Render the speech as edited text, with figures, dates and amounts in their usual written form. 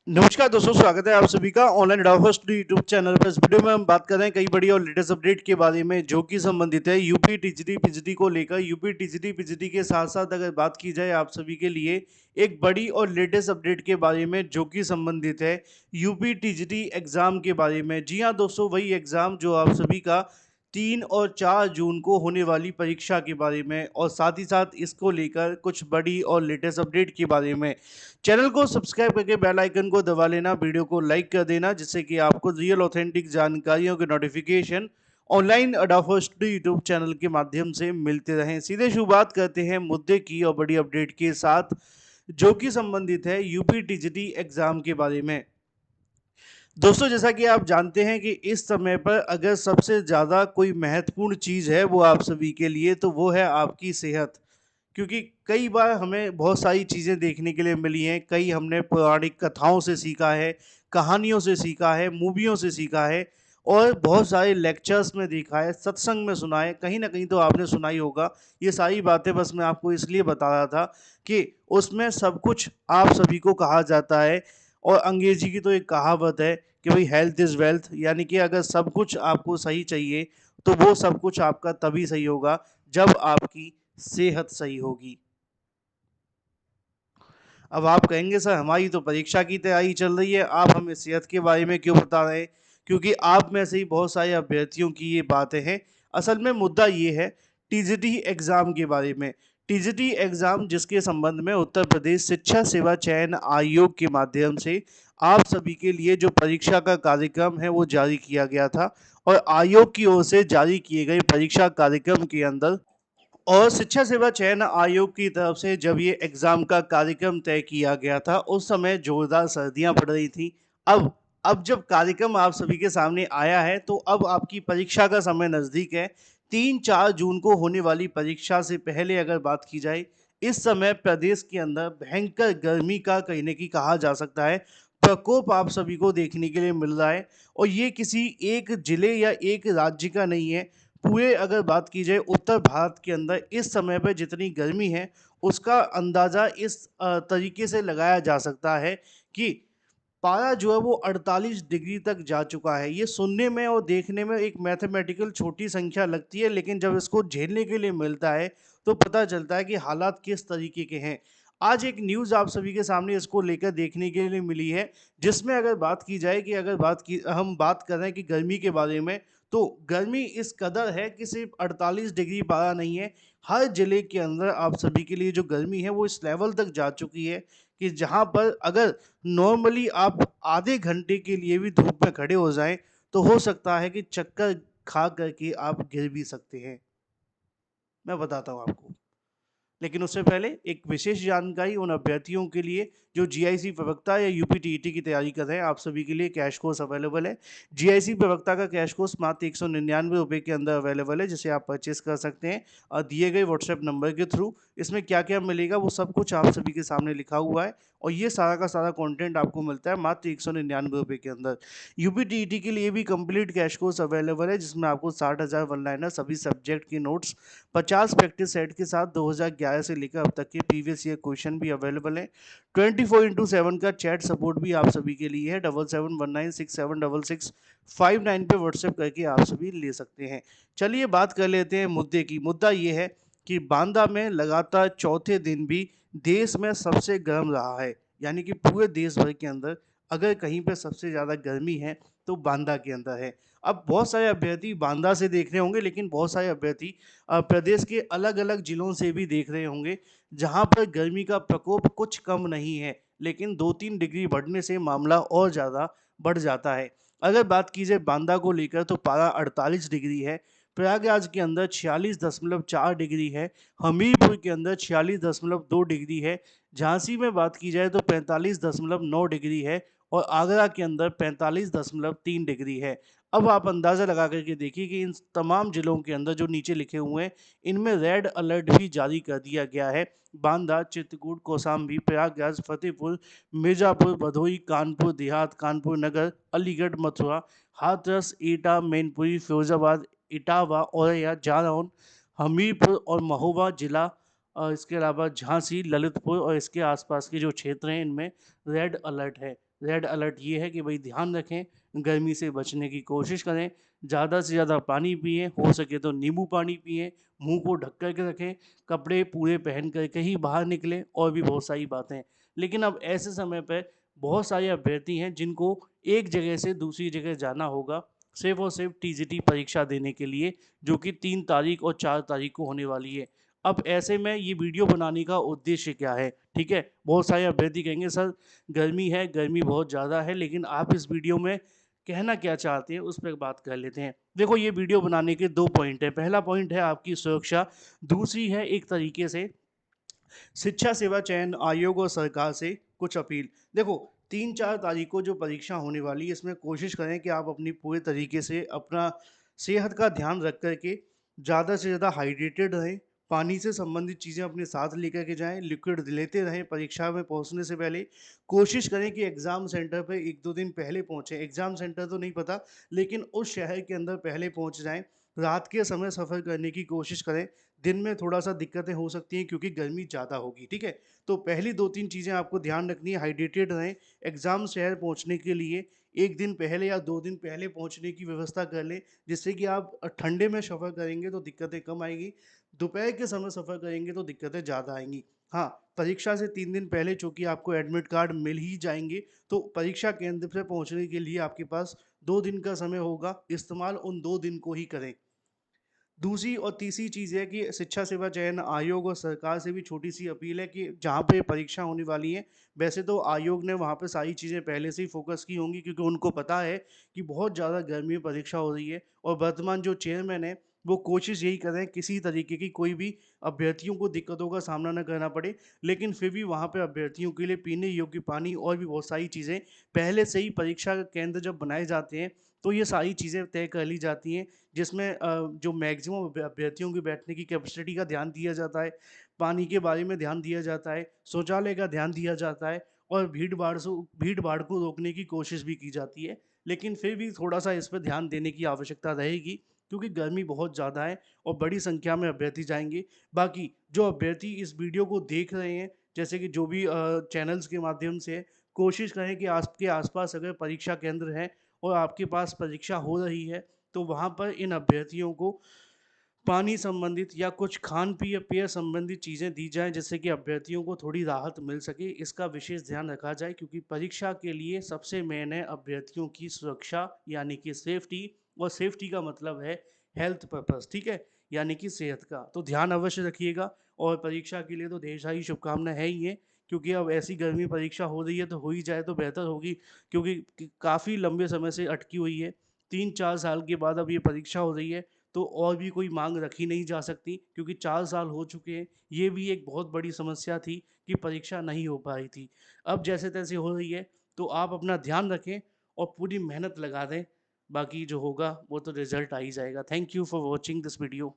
नमस्कार दोस्तों, स्वागत है आप सभी का online adobe study YouTube channel पर। इस वीडियो में हम बात कर रहे हैं कई बड़ी और लेटेस्ट अपडेट के बारे में जो कि संबंधित है यूपी टीजीटी पीजीटी को लेकर। यूपी टीजीटी पीजीटी के साथ साथ अगर बात की जाए आप सभी के लिए एक बड़ी और लेटेस्ट अपडेट के बारे में जो कि संबंधित है यूपी टीजीटी एग्जाम के बारे में। जी हाँ दोस्तों, वही एग्जाम जो आप सभी का 3 और 4 जून को होने वाली परीक्षा के बारे में, और साथ ही साथ इसको लेकर कुछ बड़ी और लेटेस्ट अपडेट के बारे में। चैनल को सब्सक्राइब करके बेल आइकन को दबा लेना, वीडियो को लाइक कर देना, जिससे कि आपको रियल ऑथेंटिक जानकारियों के नोटिफिकेशन ऑनलाइन अडाफोस्ट यूट्यूब चैनल के माध्यम से मिलते रहें। सीधे शुरुआत करते हैं मुद्दे की और बड़ी अपडेट के साथ जो कि संबंधित है यूपी टीजीटी एग्जाम के बारे में। दोस्तों, जैसा कि आप जानते हैं कि इस समय पर अगर सबसे ज़्यादा कोई महत्वपूर्ण चीज़ है वो आप सभी के लिए, तो वो है आपकी सेहत। क्योंकि कई बार हमें बहुत सारी चीज़ें देखने के लिए मिली हैं, कई हमने पौराणिक कथाओं से सीखा है, कहानियों से सीखा है, मूवियों से सीखा है, और बहुत सारे लेक्चर्स में देखा है, सत्संग में सुना है, कहीं ना कहीं तो आपने सुना ही होगा। ये सारी बातें बस मैं आपको इसलिए बता रहा था कि उसमें सब कुछ आप सभी को कहा जाता है। और अंग्रेजी की तो एक कहावत है कि भाई हेल्थ इज़ वेल्थ, यानी कि अगर सब कुछ आपको सही चाहिए तो वो सब कुछ आपका तभी सही होगा जब आपकी सेहत सही होगी। अब आप कहेंगे सर हमारी तो परीक्षा की तैयारी चल रही है, आप हमें सेहत के बारे में क्यों बता रहे हैं? क्योंकि आप में से ही बहुत सारे अभ्यर्थियों की ये बातें हैं। असल में मुद्दा ये है टीजीटी एग्ज़ाम के बारे में। टीजीटी एग्ज़ाम जिसके संबंध में उत्तर प्रदेश शिक्षा सेवा चयन आयोग के माध्यम से आप सभी के लिए जो परीक्षा का कार्यक्रम है वो जारी किया गया था। और आयोग की ओर से जारी किए गए परीक्षा कार्यक्रम के अंदर और शिक्षा सेवा चयन आयोग की तरफ से जब ये एग्जाम का कार्यक्रम तय किया गया था, उस समय जोरदार सर्दियां पड़ रही थी। अब जब कार्यक्रम आप सभी के सामने आया है तो अब आपकी परीक्षा का समय नज़दीक है। 3-4 जून को होने वाली परीक्षा से पहले अगर बात की जाए, इस समय प्रदेश के अंदर भयंकर गर्मी का कहीं न कहीं कहा जा सकता है प्रकोप आप सभी को देखने के लिए मिल रहा है। और ये किसी एक जिले या एक राज्य का नहीं है। पूरे अगर बात की जाए उत्तर भारत के अंदर इस समय पर जितनी गर्मी है, उसका अंदाज़ा इस तरीके से लगाया जा सकता है कि पारा जो है वो 48 डिग्री तक जा चुका है। ये सुनने में और देखने में एक मैथमेटिकल छोटी संख्या लगती है, लेकिन जब इसको झेलने के लिए मिलता है तो पता चलता है कि हालात किस तरीके के हैं। आज एक न्यूज़ आप सभी के सामने इसको लेकर देखने के लिए मिली है, जिसमें अगर बात की जाए कि अगर बात की हम बात कर रहे हैं कि गर्मी के बारे में, तो गर्मी इस कदर है कि सिर्फ 48 डिग्री पारा नहीं है, हर जिले के अंदर आप सभी के लिए जो गर्मी है वो इस लेवल तक जा चुकी है कि जहाँ पर अगर नॉर्मली आप आधे घंटे के लिए भी धूप में खड़े हो जाएं तो हो सकता है कि चक्कर खा करके आप गिर भी सकते हैं। मैं बताता हूँ आपको, लेकिन उससे पहले एक विशेष जानकारी उन अभ्यर्थियों के लिए जो जीआईसी प्रवक्ता या यूपी टीईटी की तैयारी कर रहे हैं। आप सभी के लिए कैश कोर्स अवेलेबल है। जीआईसी प्रवक्ता का कैश कोर्स मात्र 199 रुपये के अंदर अवेलेबल है, जिसे आप परचेस कर सकते हैं और दिए गए व्हाट्सएप नंबर के थ्रू। इसमें क्या क्या मिलेगा वो सब कुछ आप सभी के सामने लिखा हुआ है, और ये सारा का सारा कंटेंट आपको मिलता है मात्र 199 रुपये के अंदर। यूपी टीईटी के लिए भी कंप्लीट कैश कोर्स अवेलेबल है, जिसमें आपको 60,000 वन लाइनर सभी सब्जेक्ट की नोट्स 50 प्रैक्टिस सेट के साथ 2011 से लेकर अब तक के प्रीवियस ईयर क्वेश्चन भी अवेलेबल है। 24/7 का चैट सपोर्ट भी आप सभी के लिए है। 7719676659 पे व्हाट्सएप करके आप सभी ले सकते हैं। चलिए बात कर लेते हैं मुद्दे की। मुद्दा ये है कि बांदा में लगातार चौथे दिन भी देश में सबसे गर्म रहा है। यानी कि पूरे देश भर के अंदर अगर कहीं पर सबसे ज़्यादा गर्मी है तो बांदा के अंदर है। अब बहुत सारे अभ्यर्थी बांदा से देख रहे होंगे, लेकिन बहुत सारे अभ्यर्थी प्रदेश के अलग अलग जिलों से भी देख रहे होंगे, जहां पर गर्मी का प्रकोप कुछ कम नहीं है, लेकिन 2-3 डिग्री बढ़ने से मामला और ज़्यादा बढ़ जाता है। अगर बात की जाए बांदा को लेकर तो पारा 48 डिग्री है, प्रयागराज के अंदर 46.4 डिग्री है, हमीरपुर के अंदर 46.2 डिग्री है, झांसी में बात की जाए तो 45.9 डिग्री है, और आगरा के अंदर 45.3 डिग्री है। अब आप अंदाज़ा लगा करके देखिए कि इन तमाम ज़िलों के अंदर जो नीचे लिखे हुए हैं, इनमें रेड अलर्ट भी जारी कर दिया गया है। बांदा, चित्रकूट, कौशाम्बी, प्रयागराज, फतेहपुर, मिर्ज़ापुर, भदोही, कानपुर देहात, कानपुर नगर, अलीगढ़, मथुरा, हाथरस, एटा, मैनपुरी, फिरोजाबाद, इटावा, औरैया, जालौन, हमीरपुर और महोबा जिला इसके अलावा झांसी, ललितपुर और इसके आसपास के जो क्षेत्र हैं इनमें रेड अलर्ट है। रेड अलर्ट ये है कि भाई ध्यान रखें, गर्मी से बचने की कोशिश करें, ज़्यादा से ज़्यादा पानी पिएँ, हो सके तो नींबू पानी पिएँ, मुंह को ढक कर के रखें, कपड़े पूरे पहन कर के ही बाहर निकलें और भी बहुत सारी बातें हैं। लेकिन अब ऐसे समय पे बहुत सारे अभ्यर्थी हैं जिनको एक जगह से दूसरी जगह जाना होगा सिर्फ और सिर्फ टीजीटी परीक्षा देने के लिए, जो कि 3 तारीख और 4 तारीख को होने वाली है। अब ऐसे में ये वीडियो बनाने का उद्देश्य क्या है? ठीक है, बहुत सारे अभ्यर्थी कहेंगे सर गर्मी है, गर्मी बहुत ज़्यादा है, लेकिन आप इस वीडियो में कहना क्या चाहते हैं उस पर बात कर लेते हैं। देखो ये वीडियो बनाने के 2 पॉइंट हैं। पहला पॉइंट है आपकी सुरक्षा, दूसरी है एक तरीके से शिक्षा सेवा चयन आयोग और सरकार से कुछ अपील। देखो 3-4 तारीख को जो परीक्षा होने वाली है इसमें कोशिश करें कि आप अपनी पूरे तरीके से अपना सेहत का ध्यान रख कर के ज़्यादा से ज़्यादा हाइड्रेटेड रहें, पानी से संबंधित चीज़ें अपने साथ लेकर के जाएं, लिक्विड लेते रहें। परीक्षा में पहुंचने से पहले कोशिश करें कि एग्ज़ाम सेंटर पे 1-2 दिन पहले पहुंचें। एग्ज़ाम सेंटर तो नहीं पता, लेकिन उस शहर के अंदर पहले पहुंच जाएं। रात के समय सफ़र करने की कोशिश करें। दिन में थोड़ा-सा दिक्कतें हो सकती हैं क्योंकि गर्मी ज़्यादा होगी, ठीक है? तो पहली 2-3 चीज़ें आपको ध्यान रखनी है, हाइड्रेटेड रहें, एग्ज़ाम शहर पहुँचने के लिए 1 दिन पहले या 2 दिन पहले पहुँचने की व्यवस्था कर लें, जिससे कि आप ठंडे में सफ़र करेंगे तो दिक्कतें कम आएँगी, दोपहर के समय सफ़र करेंगे तो दिक्कतें ज़्यादा आएँगी। हाँ, परीक्षा से 3 दिन पहले चूँकि आपको एडमिट कार्ड मिल ही जाएँगे, तो परीक्षा केंद्र पे पहुँचने के लिए आपके पास 2 दिन का समय होगा, इस्तेमाल उन 2 दिन को ही करें। दूसरी और तीसरी चीज़ है कि शिक्षा सेवा चयन आयोग और सरकार से भी छोटी-सी अपील है कि जहाँ पे परीक्षा होने वाली है, वैसे तो आयोग ने वहाँ पे सारी चीज़ें पहले से ही फ़ोकस की होंगी क्योंकि उनको पता है कि बहुत ज़्यादा गर्मी में परीक्षा हो रही है और वर्तमान जो चेयरमैन है, वो कोशिश यही कर रहे हैं किसी तरीके की कोई भी अभ्यर्थियों को दिक्कतों का सामना ना करना पड़े। लेकिन फिर भी वहाँ पे अभ्यर्थियों के लिए पीने योग्य पानी और भी बहुत सारी चीज़ें पहले से ही परीक्षा केंद्र जब बनाए जाते हैं, तो ये सारी चीज़ें तय कर ली जाती हैं जिसमें जो मैक्सिमम अभ्यर्थियों की बैठने की कैपेसिटी का ध्यान दिया जाता है, पानी के बारे में ध्यान दिया जाता है, शौचालय का ध्यान दिया जाता है और भीड़-भाड़ को रोकने की कोशिश भी की जाती है। लेकिन फिर भी थोड़ा-सा इस पे ध्यान देने की आवश्यकता रहेगी क्योंकि गर्मी बहुत ज़्यादा है और बड़ी संख्या में अभ्यर्थी जाएँगे। बाकी जो अभ्यर्थी इस वीडियो को देख रहे हैं, जैसे कि जो भी चैनल्स के माध्यम से है, कोशिश करें कि आपके आस-पास अगर परीक्षा केंद्र है और आपके पास परीक्षा हो रही है, तो वहाँ पर इन अभ्यर्थियों को पानी संबंधित या कुछ खान पिय पेय संबंधित चीज़ें दी जाएँ जिससे कि अभ्यर्थियों को थोड़ी राहत मिल सके। इसका विशेष ध्यान रखा जाए क्योंकि परीक्षा के लिए सबसे मेन है अभ्यर्थियों की सुरक्षा यानी कि सेफ्टी और सेफ्टी का मतलब है हेल्थ पर्पस, ठीक है? यानी कि सेहत का। तो ध्यान अवश्य रखिएगा और परीक्षा के लिए तो ढेर सारी शुभकामनाएँ हैं ही हैं क्योंकि अब ऐसी गर्मी परीक्षा हो रही है तो हो ही जाए तो बेहतर होगी क्योंकि काफ़ी लंबे समय से अटकी हुई है। 3-4 साल के बाद अब ये परीक्षा हो रही है, तो और भी कोई माँग रखी नहीं जा सकती क्योंकि 4 साल हो चुके हैं। ये भी एक बहुत बड़ी समस्या थी कि परीक्षा नहीं हो पा रही थी। अब जैसे-तैसे हो रही है, तो आप अपना ध्यान रखें और पूरी मेहनत लगा दें। बाकी जो होगा वो तो रिज़ल्ट आ ही जाएगा। Thank you for watching this video.